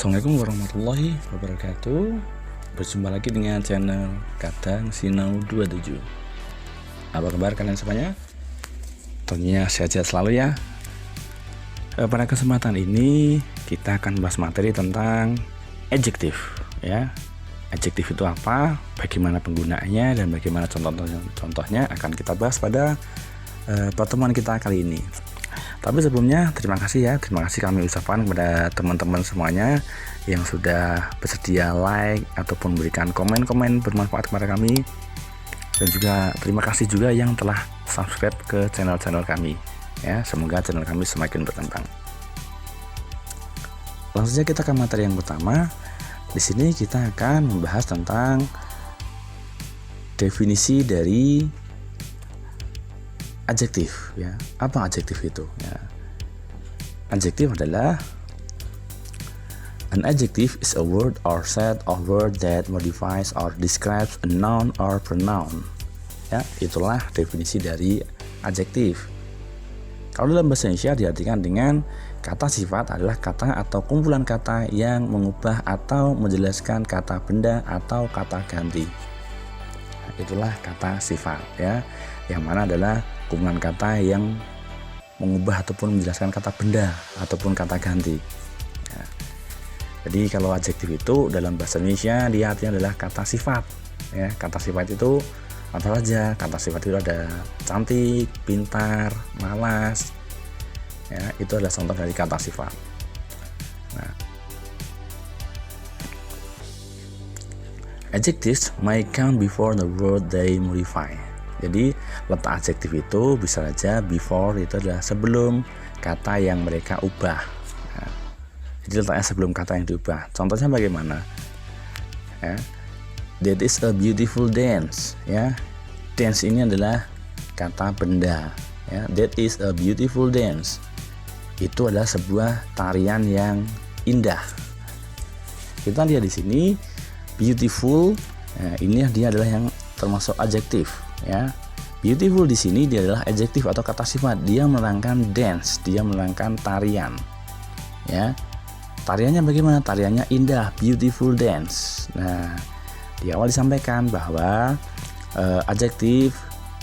Assalamualaikum warahmatullahi wabarakatuh. Berjumpa lagi dengan channel Kata Sifat 27. Apa kabar kalian semuanya? Tentunya sehat-sehat selalu ya. Pada kesempatan ini kita akan bahas materi tentang adjective ya. Adjective itu apa? Bagaimana penggunaannya dan bagaimana contohnya akan kita bahas pada pertemuan kita kali ini. Tapi sebelumnya terima kasih kami ucapkan kepada teman-teman semuanya yang sudah bersedia like ataupun memberikan komen-komen bermanfaat kepada kami, dan juga terima kasih juga yang telah subscribe ke channel-channel kami ya. Semoga channel kami semakin berkembang. Langsung saja kita ke materi yang pertama. Di sini kita akan membahas tentang definisi dari adjektif ya. Apa adjektif itu ya? Adjektif adalah an adjective is a word or set of words that modifies or describes a noun or pronoun. Ya, itulah definisi dari adjektif. Kalau dalam bahasa Indonesia diartikan dengan kata sifat adalah kata atau kumpulan kata yang mengubah atau menjelaskan kata benda atau kata ganti. Nah, itulah kata sifat ya, yang mana adalah kumpulan kata yang mengubah ataupun menjelaskan kata benda ataupun kata ganti ya. Jadi kalau adjektif itu dalam bahasa Indonesia dia artinya adalah kata sifat ya. Kata sifat itu apa saja? Kata sifat itu ada cantik, pintar, malas ya, itu adalah contoh dari kata sifat. Nah, adjectives may come before the word they modify. Jadi letak adjektif itu bisa saja before, itu adalah sebelum kata yang mereka ubah. Nah, jadi letaknya sebelum kata yang diubah. Contohnya bagaimana? Ya, that is a beautiful dance. Ya, dance ini adalah kata benda. Ya, that is a beautiful dance. Itu adalah sebuah tarian yang indah. Kita lihat di sini beautiful. Ya, ini dia adalah yang termasuk adjektif. Ya, beautiful di sini dia adalah adjektif atau kata sifat. Dia menerangkan dance, dia menerangkan tarian. Ya, tariannya bagaimana? Tariannya indah, beautiful dance. Nah, di awal disampaikan bahwa adjektif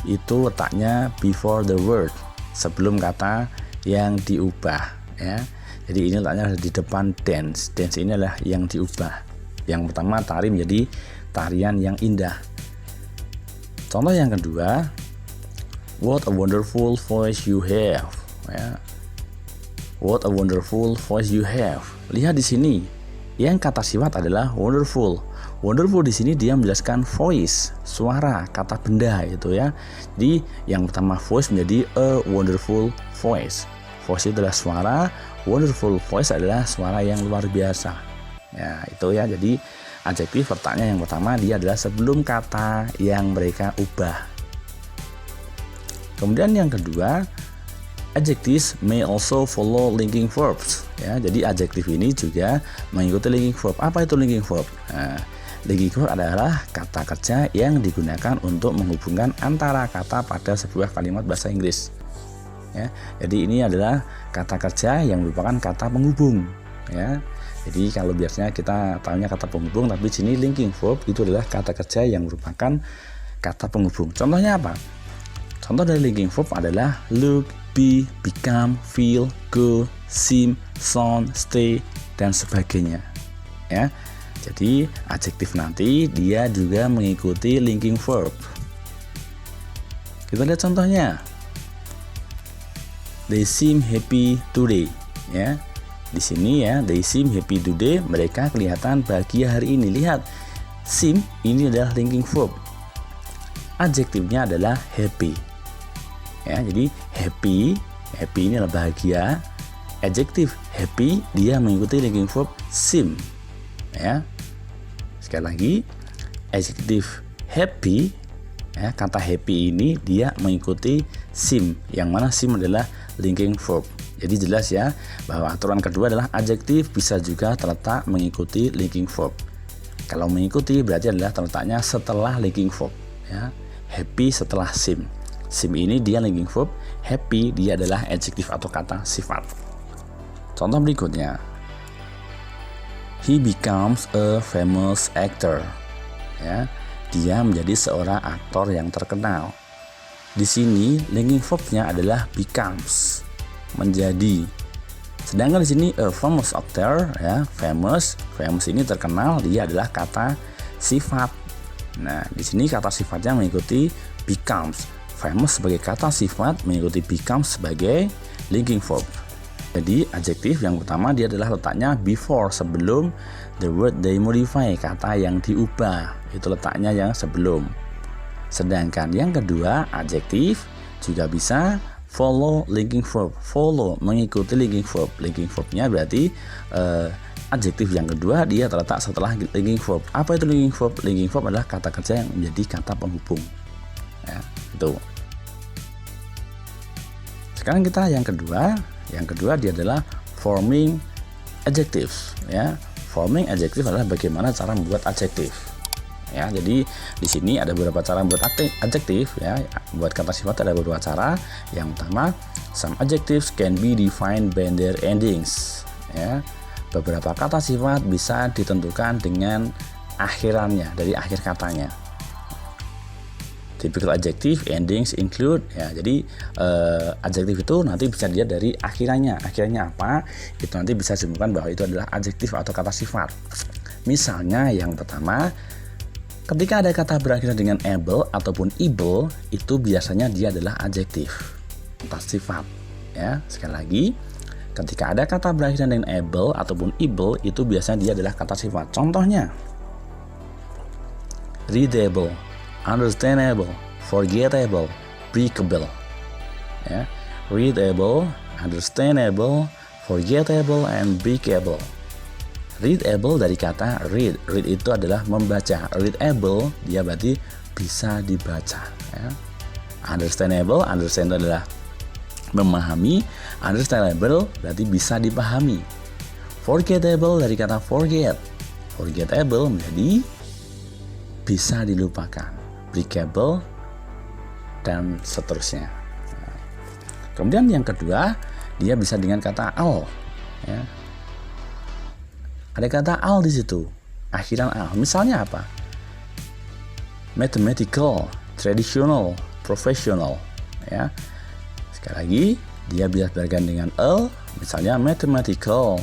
itu letaknya before the word, sebelum kata yang diubah. Ya, jadi ini letaknya di depan dance. Dance ini adalah yang diubah. Yang pertama tari menjadi tarian yang indah. Contoh yang kedua, what a wonderful voice you have. Ya. What a wonderful voice you have. Lihat di sini, yang kata sifat adalah wonderful. Wonderful di sini dia menjelaskan voice, suara, kata benda itu ya. Jadi yang pertama voice menjadi a wonderful voice. Voice itu adalah suara, wonderful voice adalah suara yang luar biasa. Ya, itu ya. Jadi adjektif letaknya yang pertama dia adalah sebelum kata yang mereka ubah. Kemudian yang kedua, adjectives may also follow linking verbs. Ya, jadi adjektif ini juga mengikuti linking verb. Apa itu linking verb? Nah, linking verb adalah kata kerja yang digunakan untuk menghubungkan antara kata pada sebuah kalimat bahasa Inggris. Ya, jadi ini adalah kata kerja yang merupakan kata penghubung. Ya. Jadi kalau biasanya kita tahunya kata penghubung, tapi di sini linking verb itu adalah kata kerja yang merupakan kata penghubung. Contohnya apa? Contoh dari linking verb adalah look, be, become, feel, go, seem, sound, stay, dan sebagainya. Ya. Jadi adjektif nanti dia juga mengikuti linking verb. Kita lihat contohnya. They seem happy today. Ya. Di sini ya, they seem happy today, mereka kelihatan bahagia hari ini. Lihat, seem ini adalah linking verb. Adjektifnya adalah happy. Ya, jadi happy ini adalah bahagia. Adjektif happy dia mengikuti linking verb seem. Ya. Sekali lagi, adjektif happy ya, kata happy ini dia mengikuti seem, yang mana seem adalah linking verb. Jadi jelas ya bahwa aturan kedua adalah adjektif bisa juga terletak mengikuti linking verb. Kalau mengikuti berarti adalah terletaknya setelah linking verb ya. Happy setelah seem. Seem ini dia linking verb, happy dia adalah adjektif atau kata sifat. Contoh berikutnya. He becomes a famous actor. Ya, dia menjadi seorang aktor yang terkenal. Di sini linking verbnya adalah becomes, menjadi. Sedangkan di sini a famous actor, ya, famous ini terkenal, dia adalah kata sifat. Nah, di sini kata sifatnya mengikuti becomes. Famous sebagai kata sifat mengikuti becomes sebagai linking verb. Jadi adjektif yang pertama dia adalah letaknya before, sebelum the word they modify, kata yang diubah, itu letaknya yang sebelum. Sedangkan yang kedua adjektif juga bisa follow linking verb, follow mengikuti linking verb. Linking verbnya berarti adjektif yang kedua dia terletak setelah linking verb. Apa itu linking verb? Linking verb adalah kata kerja yang menjadi kata penghubung. Ya, itu. Sekarang kita yang kedua dia adalah forming adjectives. Ya, forming adjective adalah bagaimana cara membuat adjektif. Ya, jadi di sini ada beberapa cara membuat adjektif. Ya, buat kata sifat ada beberapa cara. Yang pertama, some adjectives can be defined by their endings. Ya, beberapa kata sifat bisa ditentukan dengan akhirannya, dari akhir katanya. Typical adjective endings include, ya, jadi adjektif itu nanti bisa dilihat dari akhirannya apa, itu nanti bisa disebutkan bahwa itu adalah adjektif atau kata sifat. Misalnya yang pertama, ketika ada kata berakhir dengan able ataupun able, itu biasanya dia adalah adjektif, kata sifat. Ya, sekali lagi, ketika ada kata berakhir dengan able ataupun able, itu biasanya dia adalah kata sifat. Contohnya, readable, understandable, forgettable, breakable. Ya, readable, understandable, forgettable, and breakable. Readable dari kata read. Read itu adalah membaca. Readable dia berarti bisa dibaca. Ya. Understandable, understand adalah memahami. Understandable berarti bisa dipahami. Forgettable dari kata forget. Forgettable menjadi bisa dilupakan. Breakable dan seterusnya. Kemudian yang kedua, dia bisa dengan kata al. Ya. Ada kata al di situ, akhiran al. Misalnya apa? Mathematical, traditional, professional. Ya. Sekali lagi, dia bisa berakhir dengan al. Misalnya mathematical,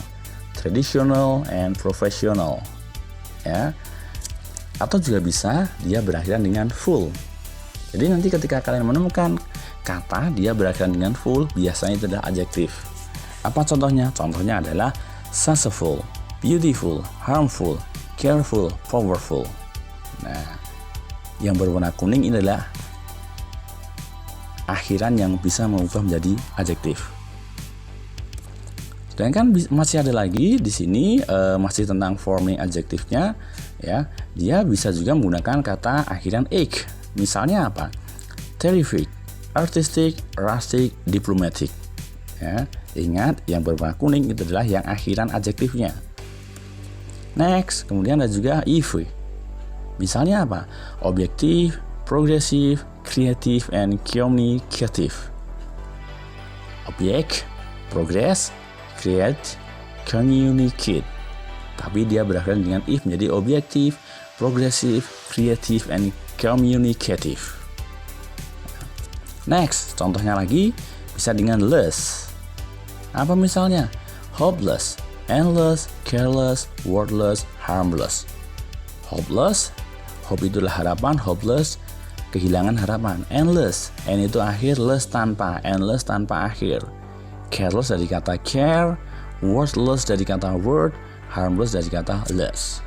traditional, and professional. Ya. Atau juga bisa dia berakhiran dengan full. Jadi nanti ketika kalian menemukan kata dia berakhiran dengan full, biasanya itu adalah adjektif. Apa contohnya? Contohnya adalah successful, beautiful, harmful, careful, powerful. Nah, yang berwarna kuning ini adalah akhiran yang bisa mengubah menjadi adjektif. Sedangkan masih ada lagi di sini masih tentang forming adjektifnya, ya. Dia bisa juga menggunakan kata akhiran ing. Misalnya apa? Terrific, artistic, rustic, diplomatic. Ya, ingat yang berwarna kuning itu adalah yang akhiran adjektifnya. Next, kemudian ada juga if. Misalnya apa? Objektif, progressive, creative, and communicative. Objek, progress, create, communicate. Tapi dia berakhir dengan if menjadi objektif, progressive, creative, and communicative. Next, contohnya lagi bisa dengan less. Apa misalnya? Hopeless, endless, careless, wordless, harmless. Hopeless, hope itulah harapan, hopeless kehilangan harapan. Endless, end itu akhir, less tanpa, endless tanpa akhir. Careless dari kata care, wordless dari kata word, harmless dari kata less.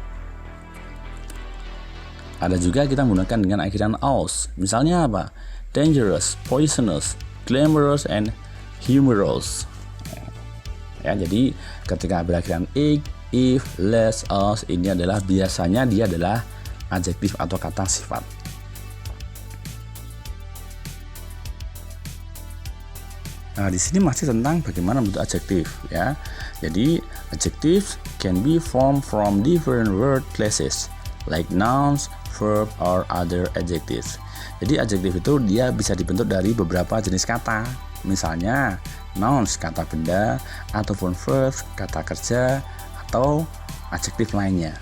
Ada juga kita menggunakan dengan akhiran aus. Misalnya apa? Dangerous, poisonous, glamorous, and humorous. Ya, jadi ketika berakhiran ing, if, less, aus, ini adalah biasanya dia adalah adjektif atau kata sifat. Nah, di sini masih tentang bagaimana bentuk adjektif, ya. Jadi, adjectives can be formed from different word classes like nouns, verb, or other adjectives. Jadi, adjektif itu dia bisa dibentuk dari beberapa jenis kata. Misalnya, nouns kata benda, ataupun verbs kata kerja, atau adjektif lainnya.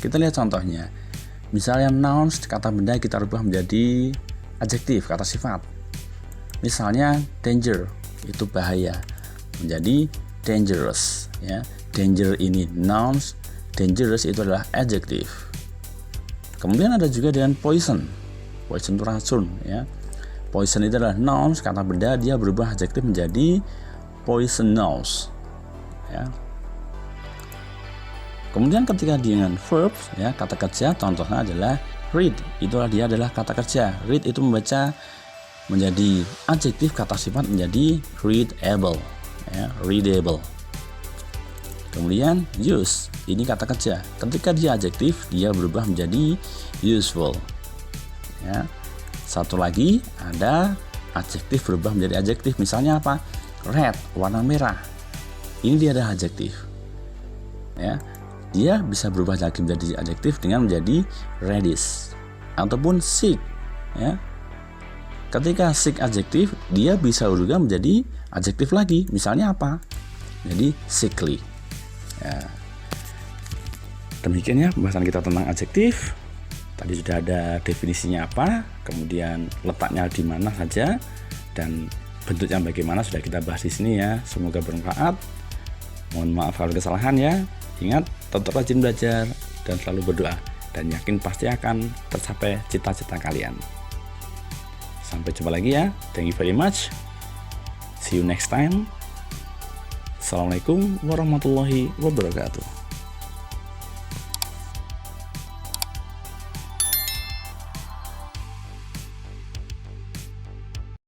Kita lihat contohnya. Misalnya nouns, kata benda kita rubah menjadi adjektif, kata sifat. Misalnya danger, itu bahaya, menjadi dangerous, ya. Danger ini nouns, dangerous itu adalah adjective. Kemudian ada juga dengan poison. Poison itu racun, ya. Poison itu adalah nouns, kata benda, dia berubah adjektif menjadi poisonous, ya. Kemudian ketika dengan verbs, ya, kata kerja, contohnya adalah read, itulah dia adalah kata kerja. Read itu membaca, menjadi adjektif, kata sifat menjadi readable, ya, readable. Kemudian use, ini kata kerja. Ketika dia adjektif, dia berubah menjadi useful, ya. Satu lagi ada adjektif berubah menjadi adjektif. Misalnya apa? Red, warna merah. Ini dia adalah adjektif, ya. Dia bisa berubah lagi menjadi adjektif dengan menjadi reddish ataupun sick, ya. Ketika sick adjektif, dia bisa berubah menjadi adjektif lagi. Misalnya apa? Jadi sickly, ya. Demikian ya pembahasan kita tentang adjektif. Tadi sudah ada definisinya apa, kemudian letaknya di mana saja, dan bentuknya bagaimana sudah kita bahas di sini ya. Semoga bermanfaat. Mohon maaf kalau kesalahan ya. Ingat, tetap rajin belajar dan selalu berdoa, dan yakin pasti akan tercapai cita-cita kalian. Sampai jumpa lagi ya. Thank you very much. See you next time. Assalamualaikum warahmatullahi wabarakatuh.